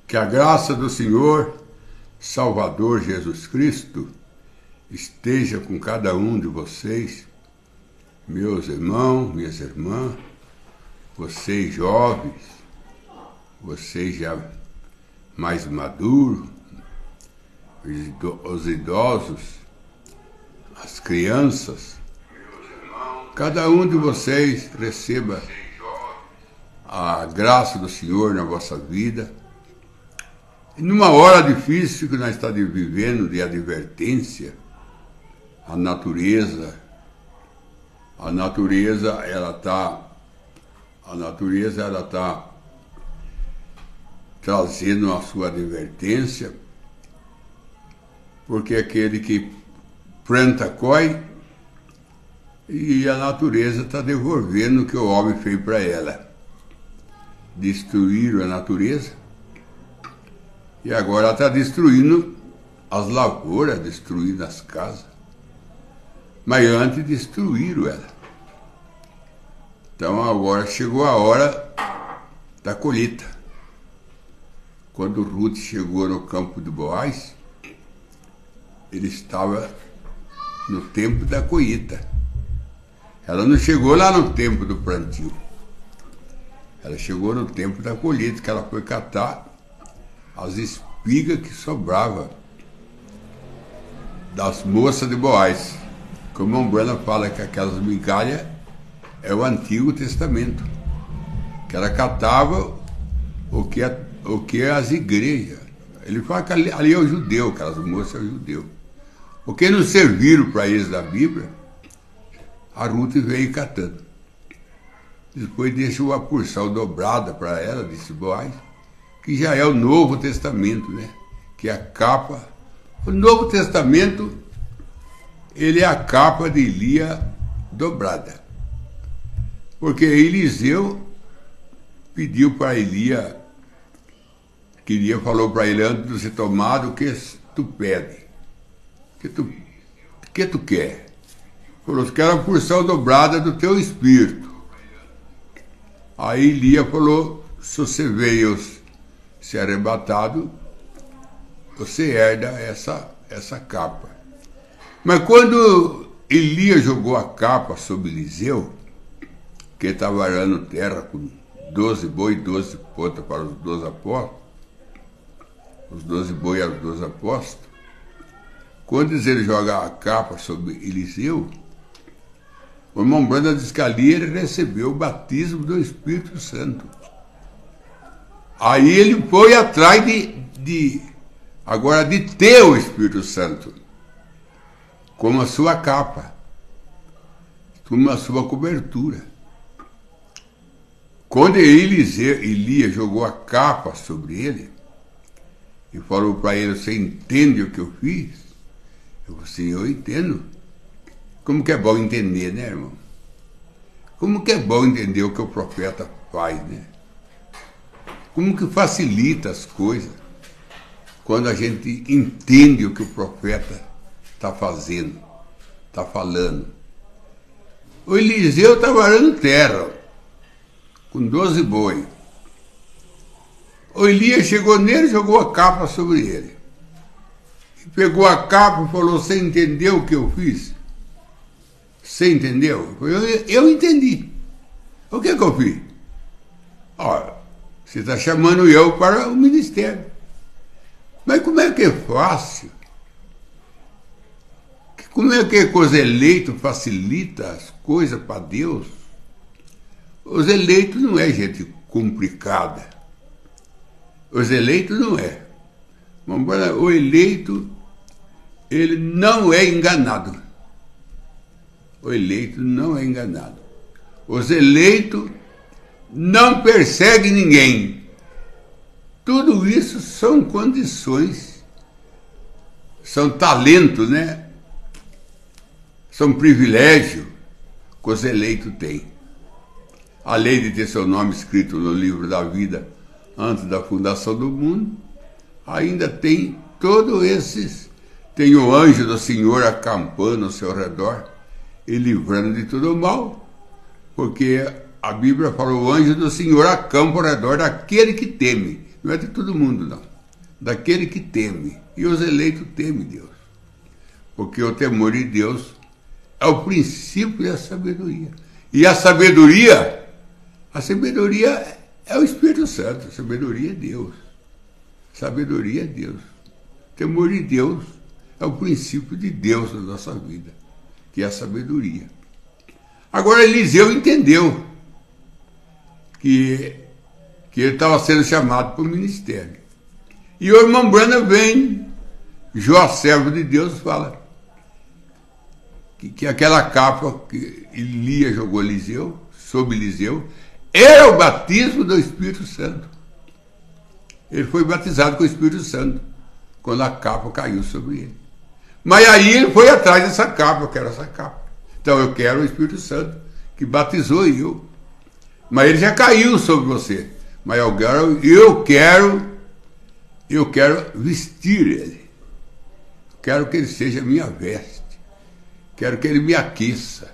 Que a graça do Senhor, Salvador Jesus Cristo, esteja com cada um de vocês, meus irmãos, minhas irmãs, vocês jovens, vocês já mais maduros, os idosos, as crianças. Cada um de vocês receba a graça do Senhor na vossa vida. E numa hora difícil que nós estamos vivendo, de advertência, a natureza ela está trazendo a sua advertência, porque aquele que planta colhe, e a natureza está devolvendo o que o homem fez para ela. Destruíram a natureza, e agora ela está destruindo as lavouras, destruindo as casas. Mas antes destruíram ela. Então agora chegou a hora da colheita. Quando Ruth chegou no campo de Boaz, ele estava no tempo da colheita. Ela não chegou lá no tempo do plantio. Ela chegou no tempo da colheita, que ela foi catar as espigas que sobravam das moças de Boaz. Como a Umbrana fala que aquelas migalhas é o Antigo Testamento, que ela catava o que é as igrejas. Ele fala que ali é o judeu, aquelas moças é o judeu. O que não serviram para eles da Bíblia, a Ruth veio catando. Depois deixou a porção dobrada para ela, disse Boaz, que já é o Novo Testamento, né? Que é a capa. O Novo Testamento, ele é a capa de Elias dobrada. Porque Eliseu pediu para Elias, falou para ele, antes de ser tomado, o que tu pede? O que tu quer? Falou, quero a porção dobrada do teu espírito. Aí Elias falou, se você veio ser arrebatado, você herda essa capa. Mas quando Elias jogou a capa sobre Eliseu, que estava arando terra com 12 boi e 12 pontas para os 12 apóstolos, os 12 boi aos 12 apóstolos, quando ele joga a capa sobre Eliseu, o irmão Branda diz que ali ele recebeu o batismo do Espírito Santo. Aí ele foi atrás de ter o Espírito Santo como a sua capa, como a sua cobertura. Quando Elias jogou a capa sobre ele e falou para ele, você entende o que eu fiz? Eu falei assim, eu entendo. Como que é bom entender, né, irmão? Como que é bom entender o que o profeta faz, né? Como que facilita as coisas quando a gente entende o que o profeta está fazendo, está falando. O Eliseu estava arando terra, com 12 boi. O Elias chegou nele e jogou a capa sobre ele. E pegou a capa e falou, você entendeu o que eu fiz? Você entendeu? Eu entendi. O que eu fiz? Olha, você está chamando eu para o ministério. Mas como é que é fácil? Como é que os eleitos facilita as coisas para Deus? Os eleitos não é gente complicada. Os eleitos não é. O eleito, ele não é enganado. O eleito não é enganado. Os eleitos não perseguem ninguém. Tudo isso são condições, são talentos, né? São privilégios que os eleitos têm. Além de ter seu nome escrito no livro da vida antes da fundação do mundo, ainda tem todos esses. Tem o anjo do Senhor acampando ao seu redor e livrando de todo o mal, porque a Bíblia fala, o anjo do Senhor acampa ao redor daquele que teme. Não é de todo mundo, não. Daquele que teme. E os eleitos temem Deus. Porque o temor de Deus é o princípio da sabedoria. E a sabedoria é o Espírito Santo. A sabedoria é Deus. Sabedoria é Deus. Temor de Deus é o princípio de Deus na nossa vida, que é a sabedoria. Agora Eliseu entendeu que ele estava sendo chamado para o ministério. E o irmão Branham vem, Jó, servo de Deus, fala que aquela capa que Elias jogou sobre Eliseu, era o batismo do Espírito Santo. Ele foi batizado com o Espírito Santo, quando a capa caiu sobre ele. Mas aí ele foi atrás dessa capa, eu quero essa capa. Então eu quero o Espírito Santo, que batizou eu. Mas ele já caiu sobre você. Mas eu quero vestir ele. Quero que ele seja minha veste. Quero que ele me aqueça.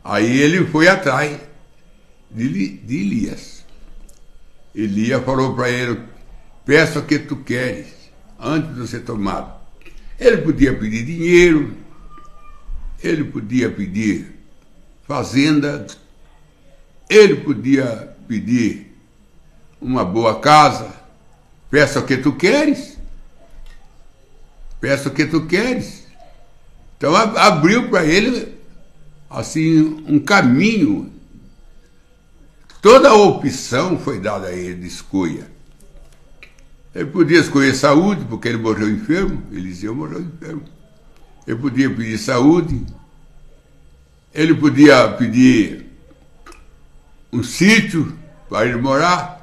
Aí ele foi atrás de Elias. Elias falou para ele, peça o que tu queres, antes de ser tomado. Ele podia pedir dinheiro, ele podia pedir fazenda, ele podia pedir uma boa casa. Peça o que tu queres. Peça o que tu queres. Então abriu para ele assim um caminho. Toda a opção foi dada a ele de escolha. Ele podia escolher saúde, porque ele morreu enfermo. Eliseu morreu enfermo. Ele podia pedir saúde. Ele podia pedir um sítio para ele morar.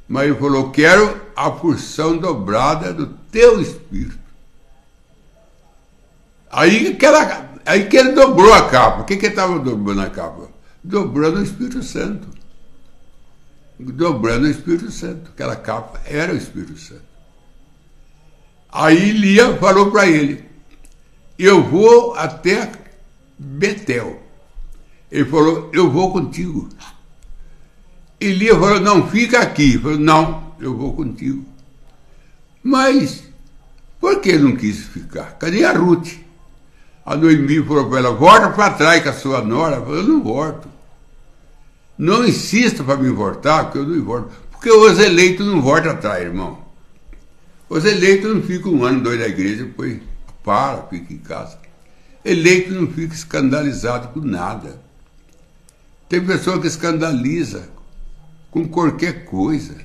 Mas ele falou, quero a porção dobrada do teu espírito. Aí que ele dobrou a capa. O que ele estava dobrando a capa? Dobrando o Espírito Santo. Dobrando o Espírito Santo. Aquela capa era o Espírito Santo. Aí Elias falou para ele, eu vou até Betel. Ele falou, eu vou contigo. Elias falou, não, fica aqui. Ele falou, não, eu vou contigo. Mas, por que não quis ficar? Cadê a Ruth? A Noemi falou para ela, volta para trás com a sua nora. Ela falou, eu não volto. Não insista para me voltar, porque eu não volto. Porque os eleitos não voltam atrás, irmão. Os eleitos não ficam um ano, dois na igreja, depois fica em casa. Eleito não fica escandalizado com nada. Tem pessoa que escandaliza com qualquer coisa.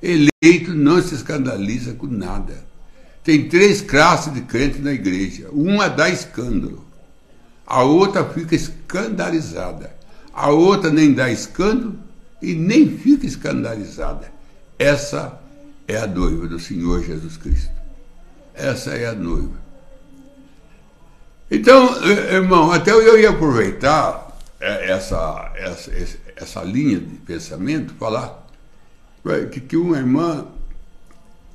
Eleito não se escandaliza com nada. Tem 3 classes de crente na igreja. Uma dá escândalo. A outra fica escandalizada. A outra nem dá escândalo e nem fica escandalizada. Essa é a noiva do Senhor Jesus Cristo. Essa é a noiva. Então, irmão, até eu ia aproveitar essa linha de pensamento, falar que uma irmã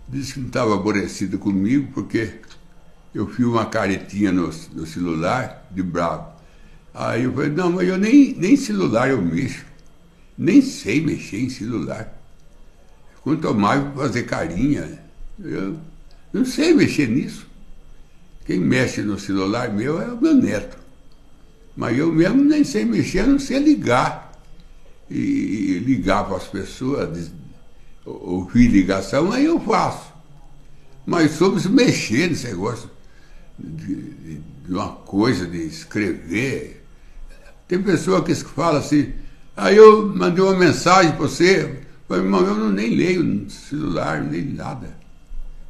disse que não estava aborrecida comigo porque eu fiz uma caretinha no celular de bravo. Aí eu falei, não, mas eu nem celular eu mexo. Nem sei mexer em celular. Quanto mais fazer carinha. Eu não sei mexer nisso. Quem mexe no celular meu é o meu neto. Mas eu mesmo nem sei mexer, eu não sei ligar. E ligar para as pessoas, ouvir ligação, aí eu faço. Mas sobre mexer nesse negócio de uma coisa, de escrever. Tem pessoa que fala assim, aí eu mandei uma mensagem para você, falei, irmão, eu nem leio no celular, nem nada.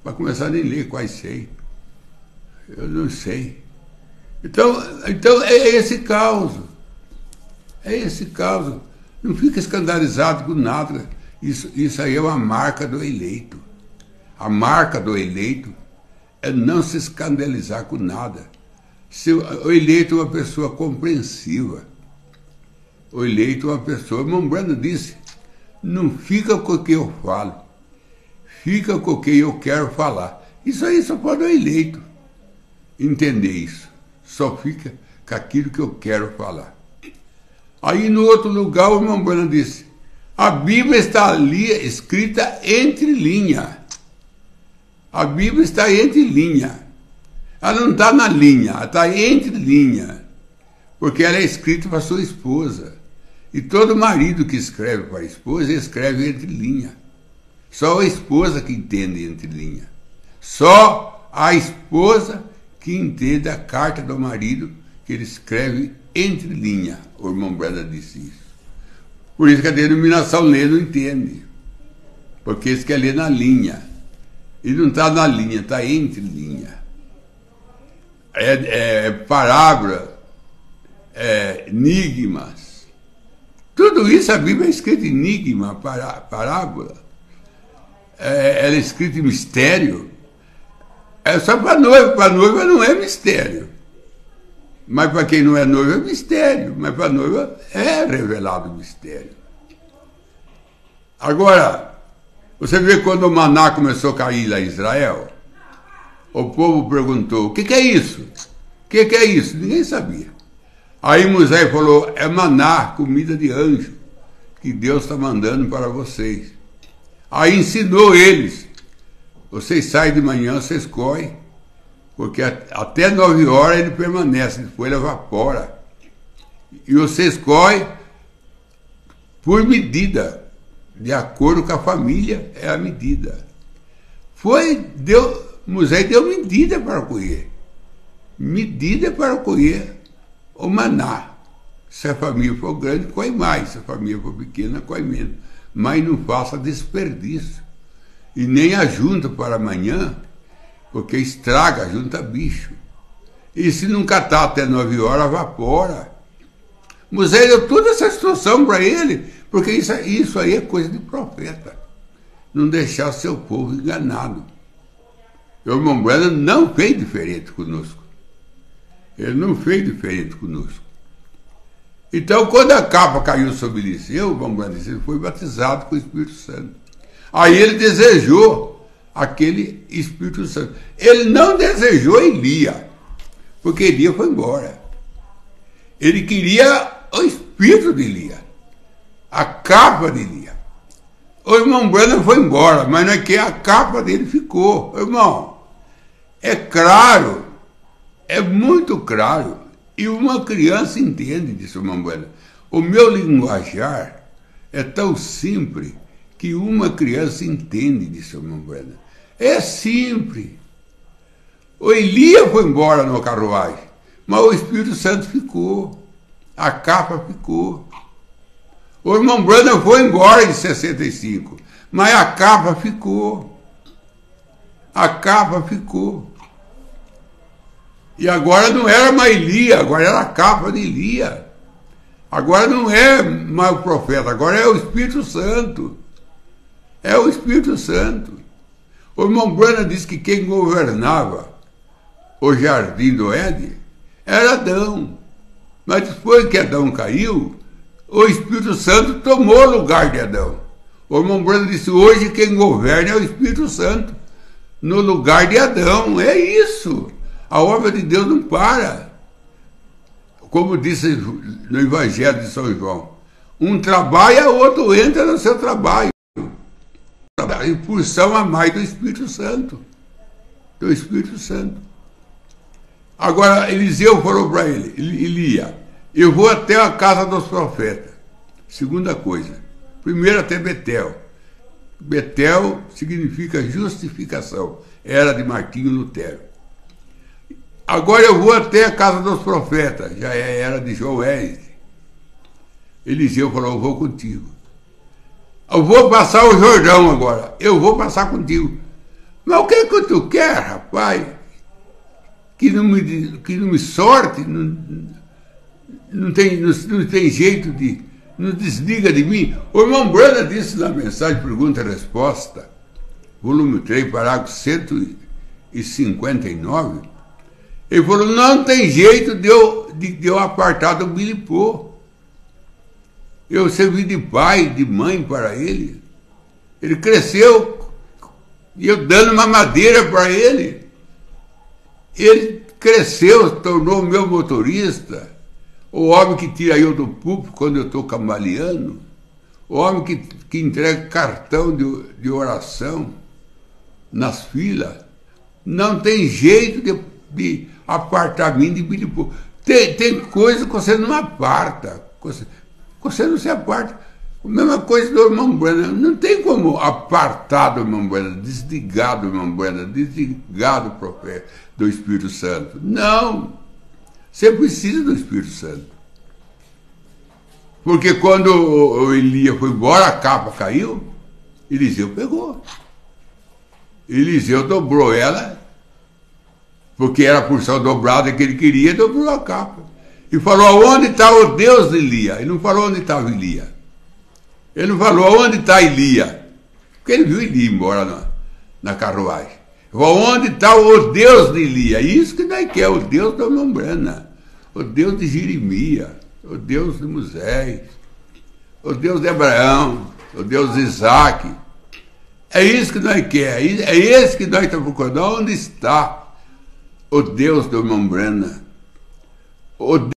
Para começar, nem leio, quase sei. Eu não sei. Então é esse caos. É esse caos. Não fica escandalizado com nada. Isso aí é uma marca do eleito. A marca do eleito é não se escandalizar com nada. O eleito é uma pessoa compreensiva. O eleito é uma pessoa... Irmão Branham disse, não fica com o que eu falo. Fica com o que eu quero falar. Isso aí só pode o eleito entender isso. Só fica com aquilo que eu quero falar. Aí no outro lugar o irmão Branham disse, A Bíblia está ali escrita entre linha. A Bíblia está entre linha. Ela não está na linha, ela está entre linha. Porque ela é escrita para sua esposa. E todo marido que escreve para a esposa, escreve entre linha. Só a esposa que entende entre linha. Só a esposa que entende a carta do marido, que ele escreve entre linha. O irmão Branham disse isso. Por isso que a denominação lê não entende. Porque eles querem ler na linha. E não está na linha, está entre linha. Parábola, enigmas. Tudo isso a Bíblia é escrita em enigma, parábola. Ela é escrita em mistério. É só para noiva não é mistério. Mas para quem não é noiva é mistério. Mas para noiva é revelado o mistério. Agora, você vê quando o maná começou a cair lá em Israel, o povo perguntou, o que é isso? O que é isso? Ninguém sabia. Aí Moisés falou, é maná, comida de anjo, que Deus está mandando para vocês. Aí ensinou eles, vocês saem de manhã, vocês coem, porque até 9 horas ele permanece, depois ele evapora. E vocês coem por medida, de acordo com a família, é a medida. Moisés deu medida para colher. Medida para colher o maná. Se a família for grande, colhe mais. Se a família for pequena, colhe menos. Mas não faça desperdício. E nem ajunta para amanhã, porque estraga, junta bicho. E se não catar até 9 horas, evapora. Moisés deu toda essa instrução para ele, porque isso aí é coisa de profeta. Não deixar o seu povo enganado. O irmão Branham não fez diferente conosco. Ele não fez diferente conosco. Então, quando a capa caiu sobre Eliseu, o irmão Branham disse, ele foi batizado com o Espírito Santo. Aí ele desejou aquele Espírito Santo. Ele não desejou Elia, porque Elia foi embora. Ele queria o Espírito de Elia, a capa de Elia. O irmão Branham foi embora, mas não é que a capa dele ficou. Irmão, é claro, é muito claro. E uma criança entende disso, irmão Branham. O meu linguajar é tão simples que uma criança entende disso, irmão Branham. É simples. O Elia foi embora no carruagem, mas o Espírito Santo ficou. A capa ficou. O irmão Branham foi embora em 65, mas a capa ficou. A capa ficou. E agora não era mais Elia, agora era a capa de Elia. Agora não é mais o profeta, agora é o Espírito Santo. É o Espírito Santo. O irmão Branham disse que quem governava o jardim do Éden era Adão. Mas depois que Adão caiu, o Espírito Santo tomou o lugar de Adão. O irmão Branham disse, hoje quem governa é o Espírito Santo, no lugar de Adão. É isso. A obra de Deus não para. Como disse no Evangelho de São João, um trabalha, o outro entra no seu trabalho. A impulsão a mais do Espírito Santo. Do Espírito Santo. Agora, Eliseu falou para ele, Elia, eu vou até a casa dos profetas. Segunda coisa. Primeiro até Betel. Betel significa justificação. Era de Martinho Lutero. Agora eu vou até a casa dos profetas. Já era de Joel. Eliseu falou, eu vou contigo. Eu vou passar o Jordão agora. Eu vou passar contigo. Mas o que é que tu quer, rapaz? Que não me sorte? Não tem jeito de... Não desliga de mim. O irmão Branham disse na mensagem Pergunta e Resposta, volume 3, parágrafo 159, ele falou, não tem jeito de eu apartar do Billy Paul. Eu servi de pai, de mãe para ele. Ele cresceu e eu dando mamadeira para ele. Ele cresceu, tornou meu motorista, o homem que tira eu do púlpito quando eu estou cambaleando, O homem que entrega cartão de oração nas filas, não tem jeito de apartamento de bilipô. Tem coisa que você não aparta. Você não se aparta. A mesma coisa do irmão Bueno. Não tem como apartar do irmão Bueno, desligar do irmão Bueno, desligar do profeta, do Espírito Santo. Não. Você precisa do Espírito Santo. Porque quando o Elias foi embora, a capa caiu, Eliseu pegou. Eliseu dobrou ela, porque era a porção dobrada que ele queria, dobrou a capa. E falou, onde está o Deus de Elias? Ele não falou onde estava Elias. Ele não falou onde está Elias. Porque ele viu Elias embora na carruagem. Ele falou, onde está o Deus de Elias? Isso que nós quer, o Deus da Lombrana, o Deus de Jeremias, o Deus de Moisés, o Deus de Abraão, o Deus de Isaac. É isso que nós queremos, é esse que nós estamos procurando. Onde está o Deus do irmão Brana? O Deus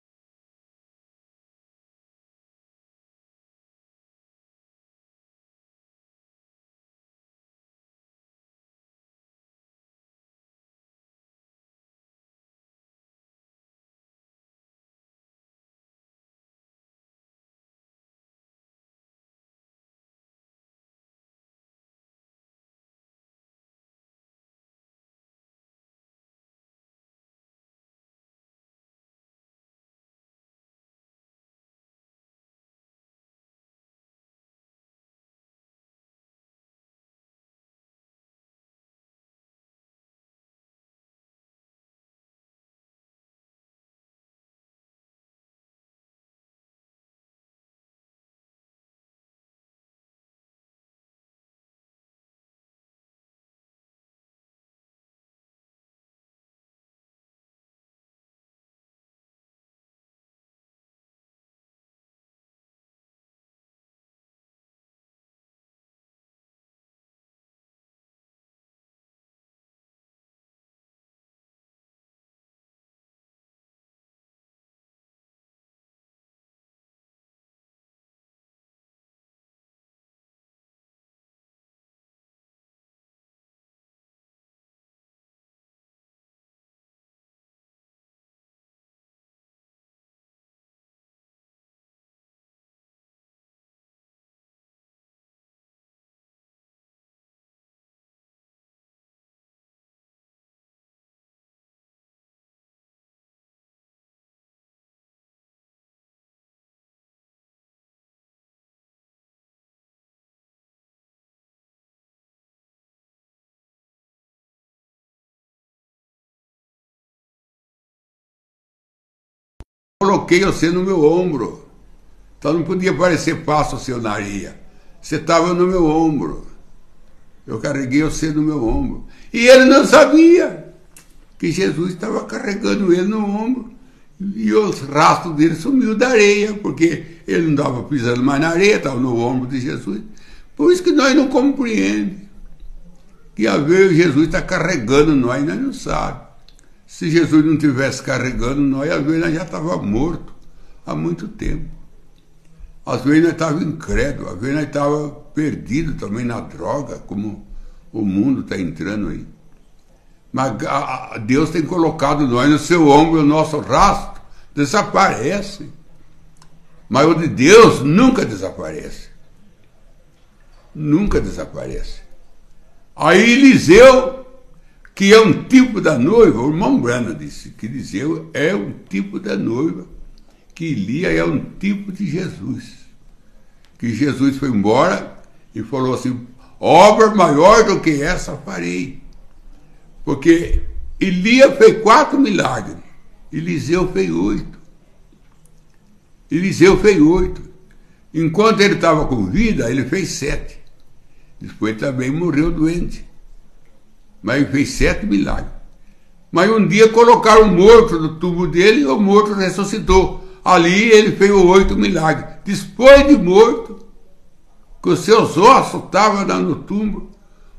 coloquei você no meu ombro. Então não podia parecer passo seu na areia. Você estava no meu ombro. Eu carreguei você no meu ombro. E ele não sabia que Jesus estava carregando ele no ombro. E os rastros dele sumiu da areia, porque ele não estava pisando mais na areia, estava no ombro de Jesus. Por isso que nós não compreendemos. Que às vezes Jesus está carregando nós não sabemos. Se Jesus não estivesse carregando nós, às vezes nós já estávamos mortos há muito tempo. Às vezes nós estávamos incrédulos, às vezes nós estávamos perdidos também na droga, como o mundo está entrando aí. Mas Deus tem colocado nós no seu ombro, o nosso rastro desaparece. Mas o de Deus nunca desaparece. Nunca desaparece. Aí Eliseu, que é um tipo da noiva, o irmão Brana disse que Eliseu é um tipo da noiva, que Elias é um tipo de Jesus. Que Jesus foi embora e falou assim, obra maior do que essa farei. Porque Elias fez 4 milagres, Eliseu fez 8. Eliseu fez 8. Enquanto ele estava com vida, ele fez 7. Depois também morreu doente. Mas ele fez 7 milagres. Mas um dia colocaram um morto no tubo dele e o morto ressuscitou. Ali ele fez 8 milagres. Depois de morto, que os seus ossos estavam no túmulo,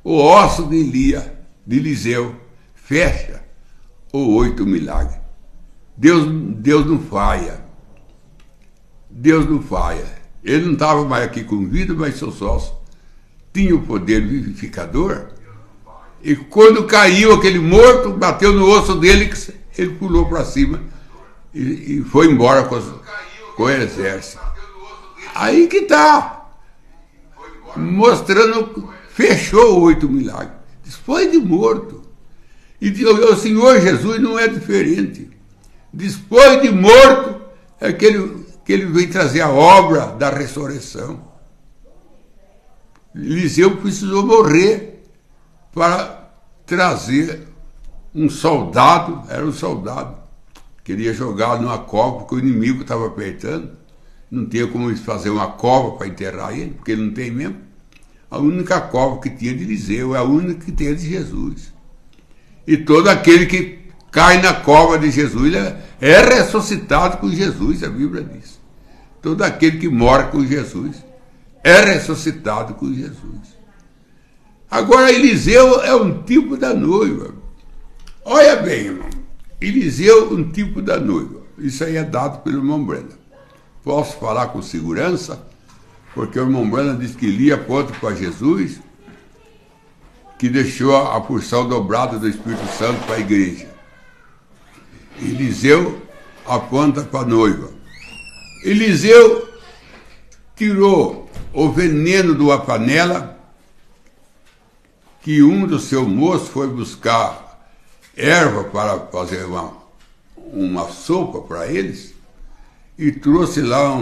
o osso de Elias, de Eliseu, fecha os 8 milagres. Deus não falha. Deus não falha. Ele não estava mais aqui com vida, mas seu sócio tinha o poder vivificador. E quando caiu aquele morto, bateu no osso dele, ele pulou para cima e foi embora com o exército. Aí que está, mostrando, fechou 8 milagres, depois de morto. E o Senhor Jesus não é diferente. Depois de morto, é que ele veio trazer a obra da ressurreição. Eliseu precisou morrer para trazer um soldado, era um soldado, queria jogar numa cova, porque o inimigo estava apertando, não tinha como fazer uma cova para enterrar ele, porque ele não tem mesmo. A única cova que tinha de Eliseu é a única que tem de Jesus. E todo aquele que cai na cova de Jesus é ressuscitado com Jesus, a Bíblia diz. Todo aquele que mora com Jesus é ressuscitado com Jesus. Agora, Eliseu é um tipo da noiva. Olha bem, irmão. Eliseu é um tipo da noiva. Isso aí é dado pelo irmão Brenda. Posso falar com segurança, porque o irmão Brenda diz que Elia aponta para Jesus, que deixou a porção dobrada do Espírito Santo para a igreja. Eliseu aponta para a noiva. Eliseu tirou o veneno de uma panela, que um dos seus moços foi buscar erva para fazer uma sopa para eles, e trouxe lá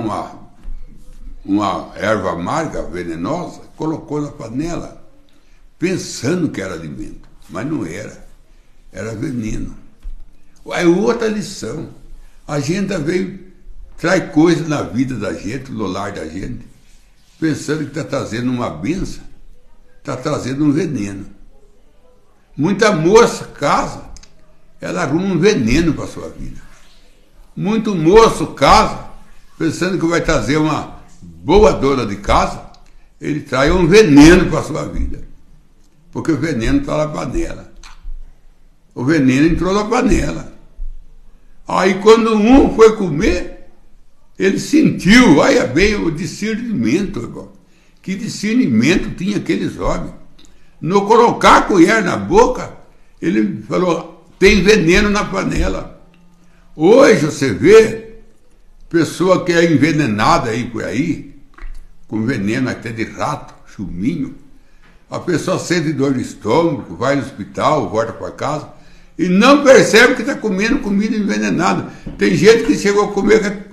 uma erva amarga, venenosa, colocou na panela, pensando que era alimento, mas não era, era veneno. Aí outra lição, a gente traz coisas na vida da gente, no lar da gente, pensando que está trazendo uma bênção, está trazendo um veneno. Muita moça casa, ela arruma um veneno para a sua vida. Muito moço casa, pensando que vai trazer uma boa dona de casa, ele traz um veneno para a sua vida. Porque o veneno está na panela. O veneno entrou na panela. Aí quando um foi comer, ele sentiu, olha bem, o discernimento, irmão. Que discernimento tinha aqueles homens. No colocar a colher na boca, ele falou, tem veneno na panela. Hoje você vê pessoa que é envenenada aí por aí, com veneno até de rato, chuminho. A pessoa sente dor de estômago, vai no hospital, volta para casa e não percebe que está comendo comida envenenada. Tem gente que chegou a comer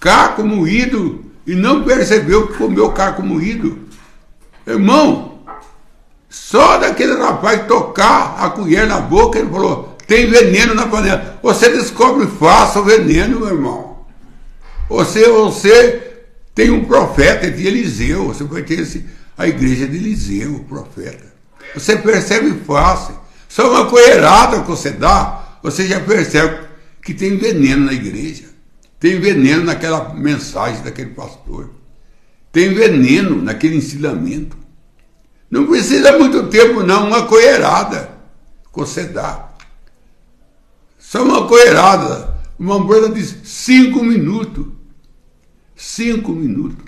caco moído e não percebeu que comeu caco moído. Irmão, só daquele rapaz tocar a colher na boca, ele falou, tem veneno na panela. Você descobre fácil o veneno, meu irmão. Você tem um profeta de Eliseu, você pertence à igreja de Eliseu, o profeta. Você percebe fácil. Só uma colherada que você dá, você já percebe que tem veneno na igreja. Tem veneno naquela mensagem daquele pastor. Tem veneno naquele ensinamento. Não precisa muito tempo não, uma colherada que você dá. Só uma colherada. Uma Brenda diz 5 minutos. 5 minutos.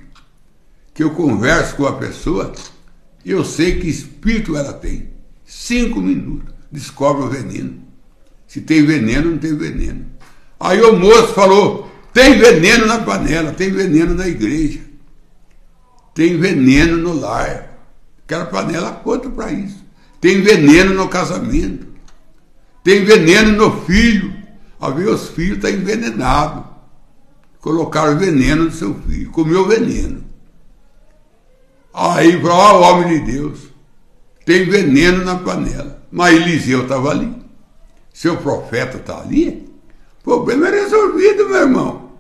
Que eu converso com a pessoa e eu sei que espírito ela tem. 5 minutos. Descobre o veneno. Se tem veneno, não tem veneno. Aí o moço falou, tem veneno na panela, tem veneno na igreja. Tem veneno no lar. Aquela panela aponta para isso. Tem veneno no casamento. Tem veneno no filho. A ver, os filhos estão envenenados. Colocaram veneno no seu filho. Comeu veneno. Aí, ó, homem de Deus, tem veneno na panela. Mas Eliseu estava ali. Seu profeta está ali. O problema é resolvido, meu irmão.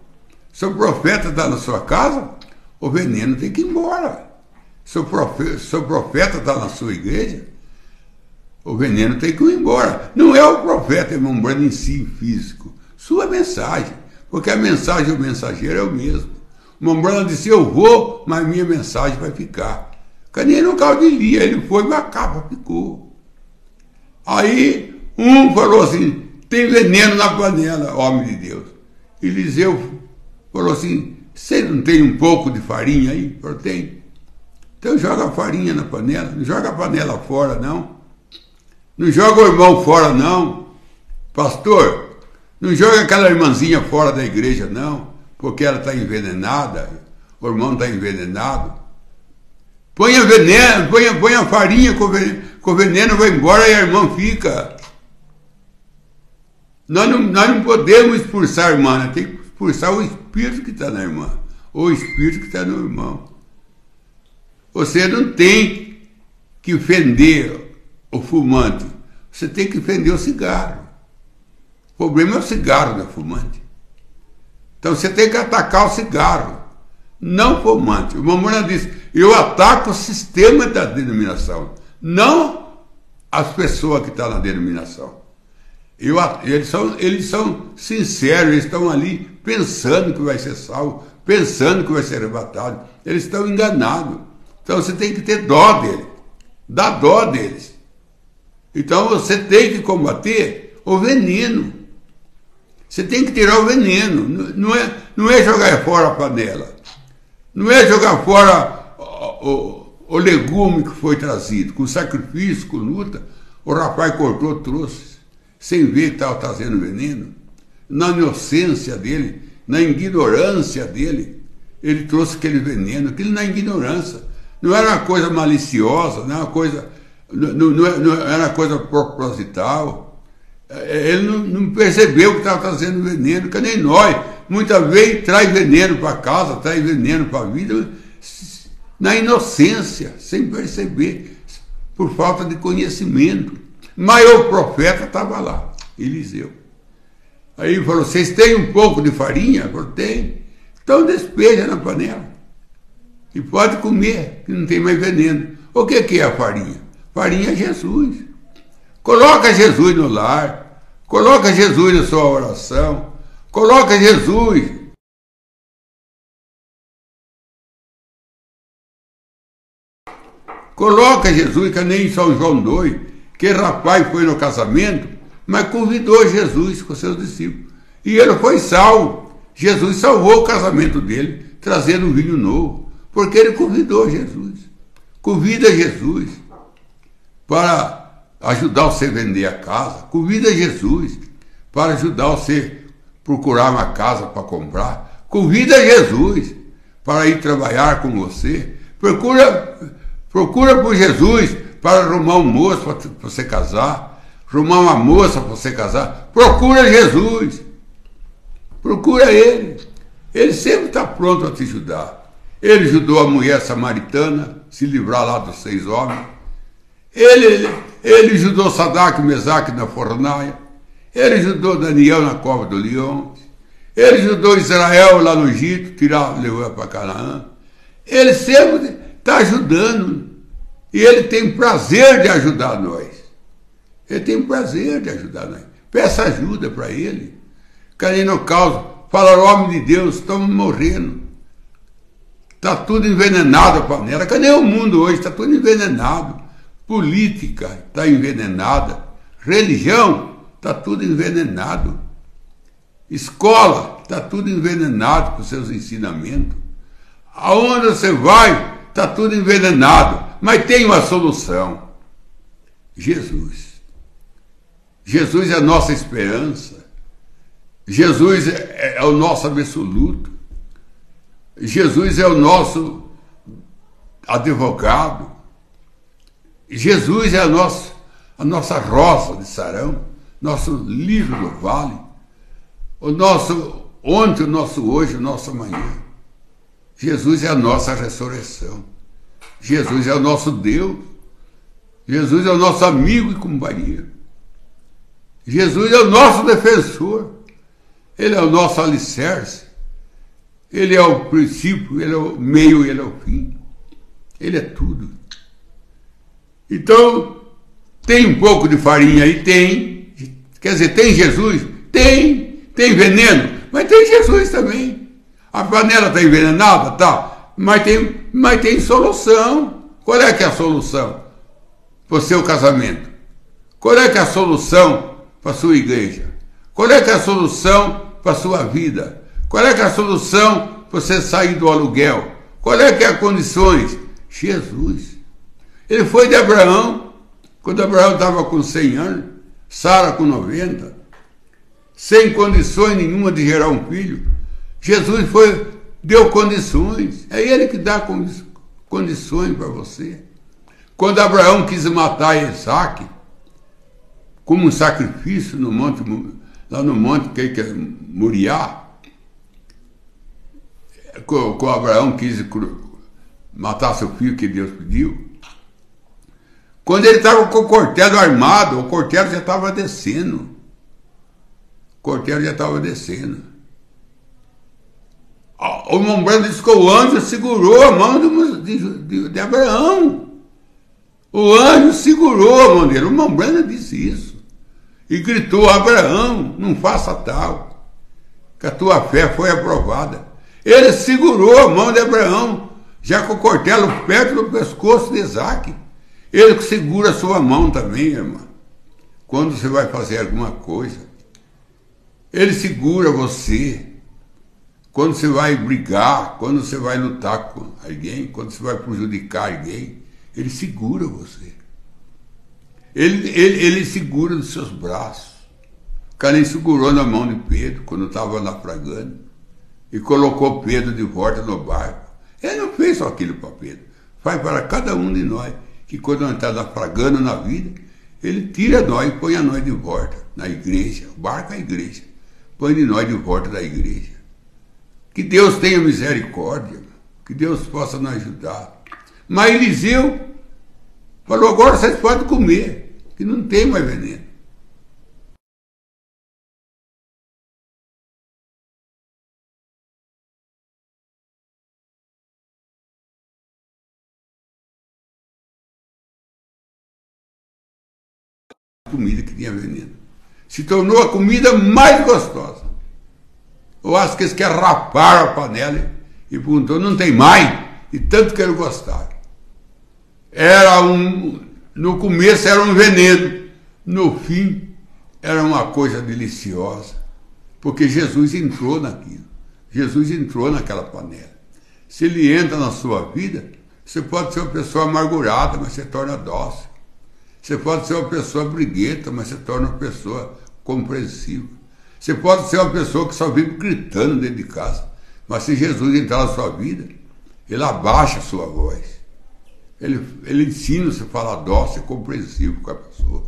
Seu profeta está na sua casa, o veneno tem que ir embora. Seu profeta está na sua igreja, o veneno tem que ir embora. Não é o profeta, irmão Brando, em si, físico. Sua mensagem. Porque a mensagem do mensageiro é o mesmo. O irmão Brando disse, eu vou, mas minha mensagem vai ficar. Cadê no carro de Elia? Ele foi, mas a capa ficou. Aí, um falou assim, tem veneno na panela, homem de Deus. Eliseu falou assim, Você não tem um pouco de farinha aí? Eu tenho. Então joga a farinha na panela. Não joga a panela fora, não. Não joga o irmão fora, não. Pastor, não joga aquela irmãzinha fora da igreja, não. Porque ela está envenenada. O irmão está envenenado. Põe a veneno, põe a farinha com o veneno, vai embora e a irmã fica. Nós não podemos expulsar a irmã, né? Tem que expulsar o espírito que está na irmã, ou o espírito que está no irmão. Você não tem que ofender o fumante, você tem que ofender o cigarro. O problema é o cigarro da fumante. Então você tem que atacar o cigarro, não o fumante. O Mamona disse, eu ataco o sistema da denominação, não as pessoas que estão na denominação. Eles são sinceros, eles estão ali pensando que vai ser salvo, pensando que vai ser arrebatado. Eles estão enganados. Então você tem que ter dó deles, dá dó deles. Então você tem que combater o veneno. Você tem que tirar o veneno. Não é jogar fora a panela. Não é jogar fora o legume que foi trazido. Com sacrifício, com luta, o rapaz cortou, trouxe. Sem ver que estava trazendo veneno, na inocência dele, na ignorância dele, ele trouxe aquele veneno, aquilo na ignorância. Não era uma coisa maliciosa, não era uma coisa, não era uma coisa proposital. Ele não percebeu que estava trazendo veneno, que nem nós. Muitas vezes traz veneno para casa, traz veneno para a vida, na inocência, sem perceber, por falta de conhecimento. Mas o profeta estava lá, Eliseu. Aí ele falou, vocês têm um pouco de farinha? Eu falei, tem. Então despeja na panela. E pode comer, que não tem mais veneno. O que é a farinha? Farinha é Jesus. Coloca Jesus no lar. Coloca Jesus na sua oração. Coloca Jesus. Coloca Jesus, que nem em São João 2. Que rapaz foi no casamento, mas convidou Jesus com seus discípulos. E ele foi salvo. Jesus salvou o casamento dele, trazendo um vinho novo, porque ele convidou Jesus. Convida Jesus para ajudar você a vender a casa. Convida Jesus para ajudar você a procurar uma casa para comprar. Convida Jesus para ir trabalhar com você. Procura por Jesus para arrumar um moço para você casar, arrumar uma moça para você casar. Procura Jesus. Procura Ele. Ele sempre está pronto a te ajudar. Ele ajudou a mulher samaritana a se livrar lá dos 6 homens. Ele ajudou Sadraque e Mesaque na fornalha. Ele ajudou Daniel na cova do leão. Ele ajudou Israel lá no Egito, levou para Canaã. Ele sempre está ajudando. E ele tem prazer de ajudar nós. Ele tem prazer de ajudar nós. Peça ajuda para ele. Cadê no caos? Fala, homem de Deus, estamos morrendo. Está tudo envenenado a panela. Cadê o mundo hoje? Está tudo envenenado. Política está envenenada. Religião está tudo envenenado. Escola está tudo envenenado com seus ensinamentos. Aonde você vai, está tudo envenenado. Mas tem uma solução. Jesus. Jesus é a nossa esperança. Jesus é o nosso absoluto. Jesus é o nosso advogado. Jesus é a nossa rosa de sarão, nosso lírio do vale, o nosso ontem, o nosso hoje, o nosso amanhã. Jesus é a nossa ressurreição. Jesus é o nosso Deus. Jesus é o nosso amigo e companheiro. Jesus é o nosso defensor. Ele é o nosso alicerce. Ele é o princípio, ele é o meio, ele é o fim. Ele é tudo. Então, tem um pouco de farinha aí? Tem. Quer dizer, tem Jesus? Tem. Tem veneno? Mas tem Jesus também. A panela está envenenada? Tá. Mas tem solução. Qual é que é a solução para o seu casamento? Qual é que é a solução para a sua igreja? Qual é que é a solução para a sua vida? Qual é que é a solução você sair do aluguel? Qual é que é as condições? Jesus. Ele foi de Abraão, quando Abraão estava com 100 anos, Sara com 90, sem condições nenhuma de gerar um filho. Jesus deu condições. É ele que dá condições para você. Quando Abraão quis matar Isaac, como um sacrifício no monte, lá no monte que é Moriá, com Abraão quis matar seu filho que Deus pediu. Quando ele estava com o cortelo armado, o cortelo já estava descendo. O cortelo já estava descendo. O irmão Branco disse que o anjo segurou a mão de Abraão. O anjo segurou a mão dele. O irmão Branco disse isso. E gritou: Abraão, não faça tal, que a tua fé foi aprovada. Ele segurou a mão de Abraão, já com o cortelo perto do pescoço de Isaac. Ele que segura a sua mão também, irmã. Quando você vai fazer alguma coisa, ele segura você. Quando você vai brigar, quando você vai lutar com alguém, quando você vai prejudicar alguém, ele segura você. Ele segura nos seus braços. O cara nem segurou na mão de Pedro quando estava naufragando e colocou Pedro de volta no barco. Ele não fez só aquilo para Pedro. Faz para cada um de nós, que quando nós estamos naufragando na vida, ele tira nós e põe a nós de volta na igreja. O barco é a igreja. Põe de nós de volta da igreja. Que Deus tenha misericórdia. Que Deus possa nos ajudar. Mas Eliseu falou: agora vocês podem comer, que não tem mais veneno. Comida que tinha veneno. Se tornou a comida mais gostosa. Eu acho que eles querem rapar a panela e perguntou: não tem mais? E tanto que ele gostava. No começo era um veneno, no fim era uma coisa deliciosa, porque Jesus entrou naquilo. Jesus entrou naquela panela. Se ele entra na sua vida, você pode ser uma pessoa amargurada, mas você torna dócil. Você pode ser uma pessoa briguenta, mas você torna uma pessoa compreensiva. Você pode ser uma pessoa que só vive gritando dentro de casa, mas se Jesus entrar na sua vida, ele abaixa a sua voz. Ele ensina você a falar dócil, compreensivo com a pessoa.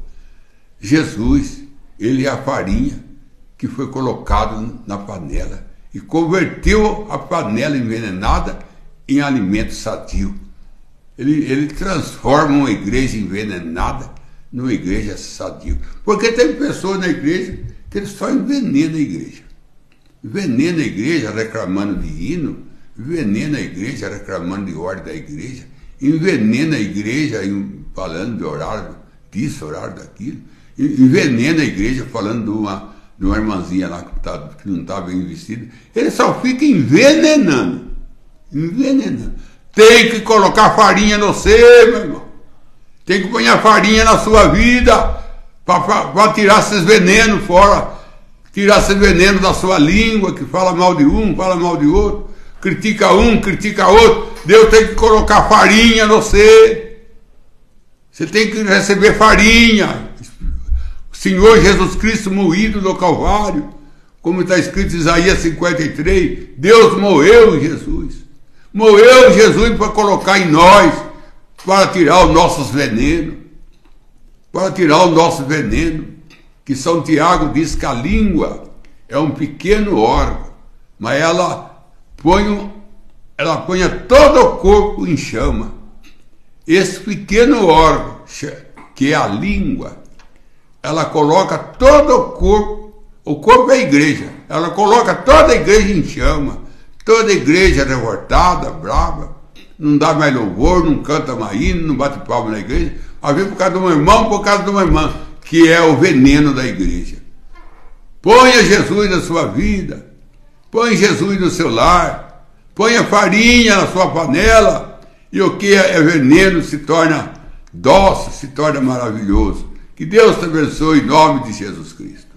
Jesus, ele é a farinha que foi colocada na panela e converteu a panela envenenada em alimento sadio. Ele transforma uma igreja envenenada numa igreja sadia. Porque tem pessoas na igreja que eles só envenenam a igreja. Envenena a igreja reclamando de hino, envenena a igreja reclamando de ordem da igreja, envenena a igreja falando de horário disso, horário daquilo, envenena a igreja falando de uma irmãzinha lá que não está bem vestida. Ele só fica envenenando. Tem que colocar farinha no você, meu irmão. Tem que pôr a farinha na sua vida para tirar esses venenos fora. Tirar esse veneno da sua língua, que fala mal de um, fala mal de outro. Critica um, critica outro. Deus tem que colocar farinha no você. Você tem que receber farinha. O Senhor Jesus Cristo moído no Calvário, como está escrito em Isaías 53, Deus moeu em Jesus. Moeu Jesus para colocar em nós, para tirar os nossos venenos, para tirar o nosso veneno, que São Tiago diz que a língua é um pequeno órgão, mas ela põe todo o corpo em chama. Esse pequeno órgão, que é a língua, ela coloca todo o corpo é a igreja, ela coloca toda a igreja em chama. Toda igreja revoltada, brava, não dá mais louvor, não canta mais hino, não bate palma na igreja, às vezes por causa de um irmão, por causa de uma irmã, que é o veneno da igreja. Ponha Jesus na sua vida, põe Jesus no seu lar, ponha farinha na sua panela, e o que é veneno se torna doce, se torna maravilhoso. Que Deus te abençoe em nome de Jesus Cristo.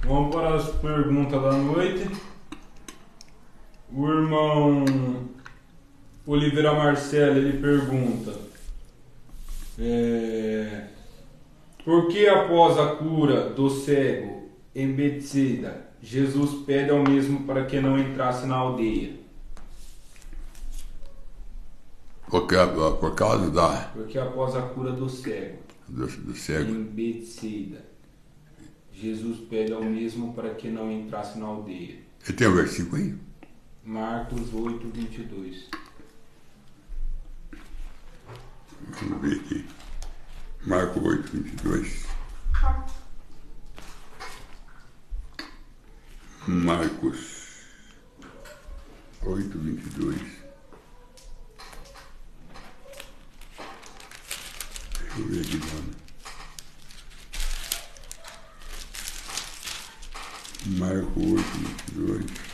Vamos para as perguntas da noite. O irmão Oliveira Marcelo, ele pergunta: por que após a cura do cego em Betsaida, Jesus pede ao mesmo para que não entrasse na aldeia? Por causa da... Porque após a cura do cego do cego. em Betsaida, Jesus pede ao mesmo para que não entrasse na aldeia. Você tem o versículo aí? Marcos 8, 22. Vamos ver aqui. Marcos 8, 22. Marcos 8, 22. Deixa eu ver aqui, mano. Marcos 8, 22.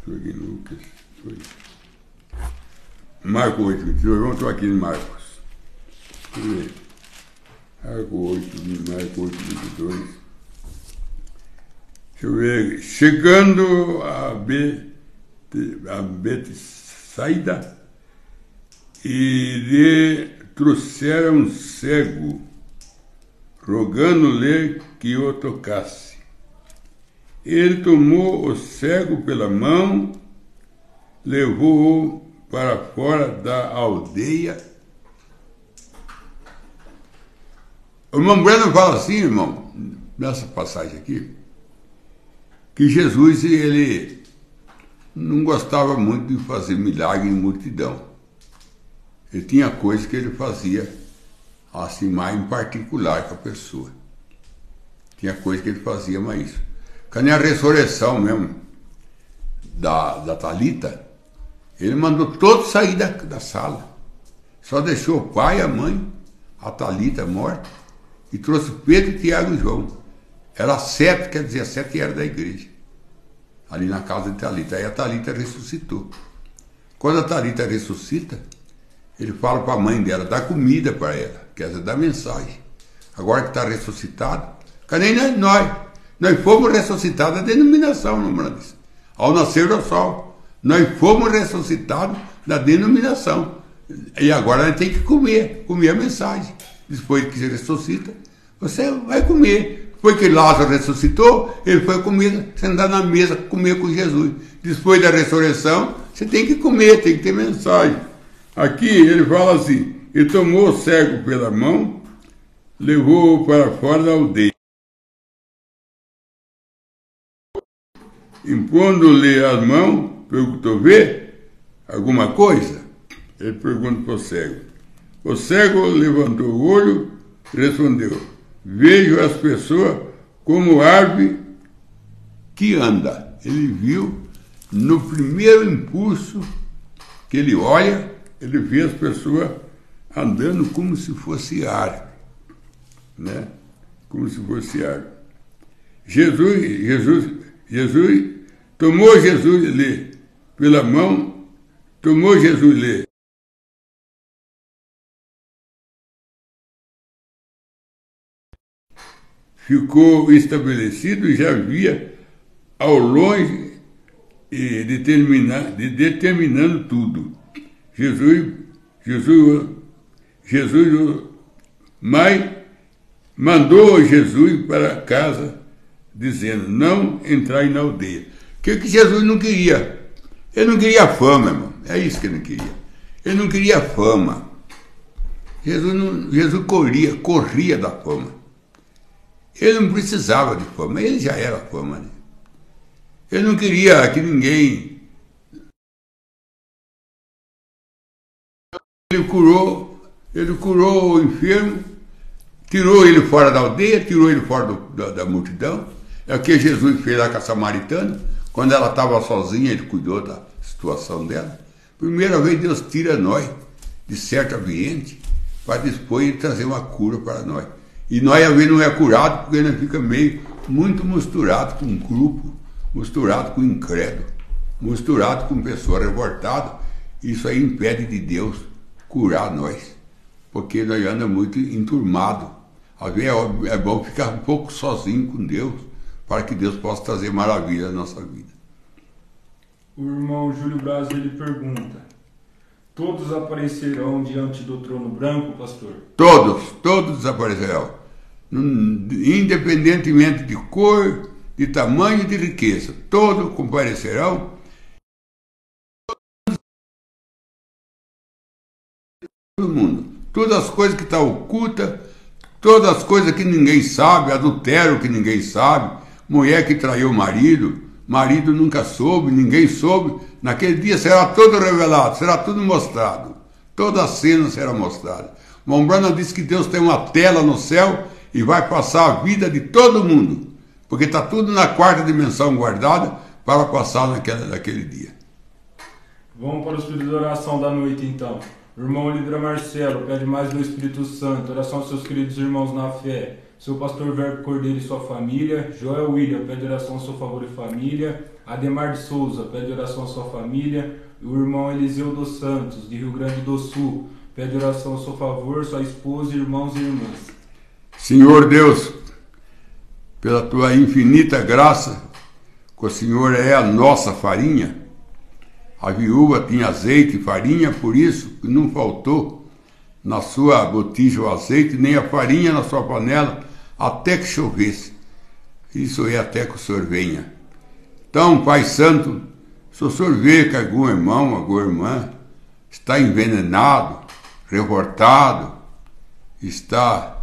Estou aqui em Lucas. Marcos 8, 22. Vamos estar aqui em Marcos. Deixa eu ver. Marcos 8, 22. Deixa eu ver. Chegando a Betsaida, e lhe trouxeram um cego, rogando-lhe que o tocasse. Ele tomou o cego pela mão, levou-o para fora da aldeia. O irmão Breno fala assim, irmão, nessa passagem aqui, que Jesus, ele não gostava muito de fazer milagre em multidão. Ele tinha coisas que ele fazia assim, mais em particular com a pessoa. Tinha coisa que ele fazia mais isso. Quando a ressurreição mesmo da Talita, ele mandou todos sair da sala. Só deixou o pai, a mãe, a Talita morta, e trouxe Pedro, Tiago e João. Era 7, quer dizer, 7 era da igreja. Ali na casa de Talita. Aí a Talita ressuscitou. Quando a Talita ressuscita, ele fala para a mãe dela, dá comida para ela, quer dizer, dá mensagem. Agora que está ressuscitado, cadê nós? Nós fomos ressuscitados, a denominação, não diz. Ao nascer do sol, nós fomos ressuscitados da denominação. E agora nós temos que comer a mensagem. Depois que você ressuscita, você vai comer. Depois que Lázaro ressuscitou, ele foi comer, sentar na mesa, comer com Jesus. Depois da ressurreição, você tem que comer, tem que ter mensagem. Aqui ele fala assim, ele tomou o cego pela mão, levou-o para fora da aldeia. Impondo-lhe as mãos, perguntou, vê alguma coisa? Ele pergunta para o cego. O cego levantou o olho e respondeu, vejo as pessoas como árvore que anda. Ele viu, no primeiro impulso que ele olha, ele vê as pessoas andando como se fosse árvore, né? Como se fosse árvore. Tomou Jesus pela mão, tomou Jesus ficou estabelecido e já via ao longe determinando tudo. Mandou Jesus para casa, dizendo, não entrai na aldeia. O que Jesus não queria? Ele não queria fama, irmão. É isso que ele não queria. Ele não queria fama. Jesus corria da fama. Ele não precisava de fama, ele já era fama. Né? Ele não queria que ninguém... Ele curou o enfermo, tirou ele fora da aldeia, tirou ele fora da multidão. É o que Jesus fez lá com a samaritana. Quando ela estava sozinha, ele cuidou da situação dela. Primeira vez Deus tira nós de certo ambiente para depois ele trazer uma cura para nós. E nós, às vezes, não é curado porque nós fica muito misturado com um grupo, misturado com incrédulo, misturado com pessoa revoltada. Isso aí impede de Deus curar nós, porque nós andamos muito enturmados. Às vezes é bom ficar um pouco sozinho com Deus, para que Deus possa trazer maravilha na nossa vida. O irmão Júlio Braz, ele pergunta: todos aparecerão diante do trono branco, pastor? Todos desaparecerão. Independentemente de cor, de tamanho e de riqueza. Todos comparecerão. Todo mundo. Todas as coisas que estão ocultas, todas as coisas que ninguém sabe, adultério que ninguém sabe, mulher que traiu o marido nunca soube, ninguém soube. Naquele dia será tudo revelado, será tudo mostrado. Toda a cena será mostrada. Mombrana diz que Deus tem uma tela no céu e vai passar a vida de todo mundo, porque está tudo na quarta dimensão guardada para passar naquele dia. Vamos para o Espírito de oração da noite, então. O irmão Olivra Marcelo pede mais do Espírito Santo, oração aos seus queridos irmãos na fé. Seu pastor Verbo Cordeiro e sua família. Joel William pede oração a seu favor e família. Ademar de Souza pede oração a sua família. O irmão Eliseu dos Santos, de Rio Grande do Sul, pede oração a seu favor, sua esposa, irmãos e irmãs. Senhor Deus, pela tua infinita graça, que o Senhor é a nossa farinha. A viúva tinha azeite e farinha, por isso que não faltou na sua botija o azeite, nem a farinha na sua panela, até que chovesse. Isso é até que o Senhor venha. Então, Pai Santo, se o Senhor vê que algum irmão, alguma irmã está envenenado, revoltado, está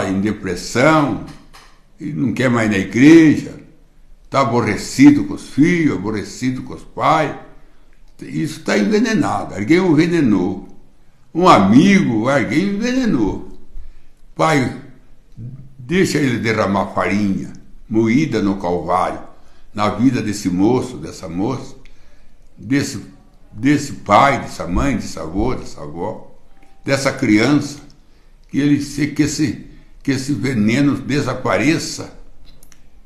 em depressão, e não quer mais ir na igreja, está aborrecido com os filhos, aborrecido com os pais, isso está envenenado, alguém o envenenou. Um amigo, alguém envenenou. Pai, deixa ele derramar farinha moída no Calvário, na vida desse moço, dessa moça, desse pai, dessa mãe, desse avô, dessa avó, dessa criança, que esse veneno desapareça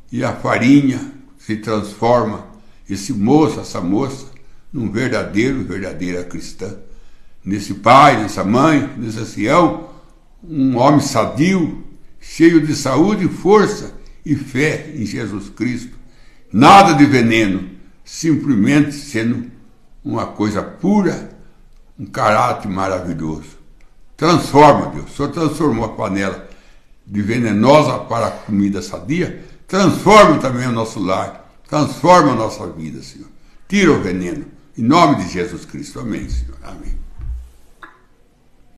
e a farinha se transforma, esse moço, essa moça, num verdadeira cristã. Nesse pai, nessa mãe, nesse ancião, um homem sadio, cheio de saúde, força e fé em Jesus Cristo. Nada de veneno, simplesmente sendo uma coisa pura, um caráter maravilhoso. Transforma, Deus. O Senhor transformou a panela de venenosa para a comida sadia, transforma também o nosso lar, transforma a nossa vida, Senhor. Tira o veneno, em nome de Jesus Cristo. Amém, Senhor. Amém.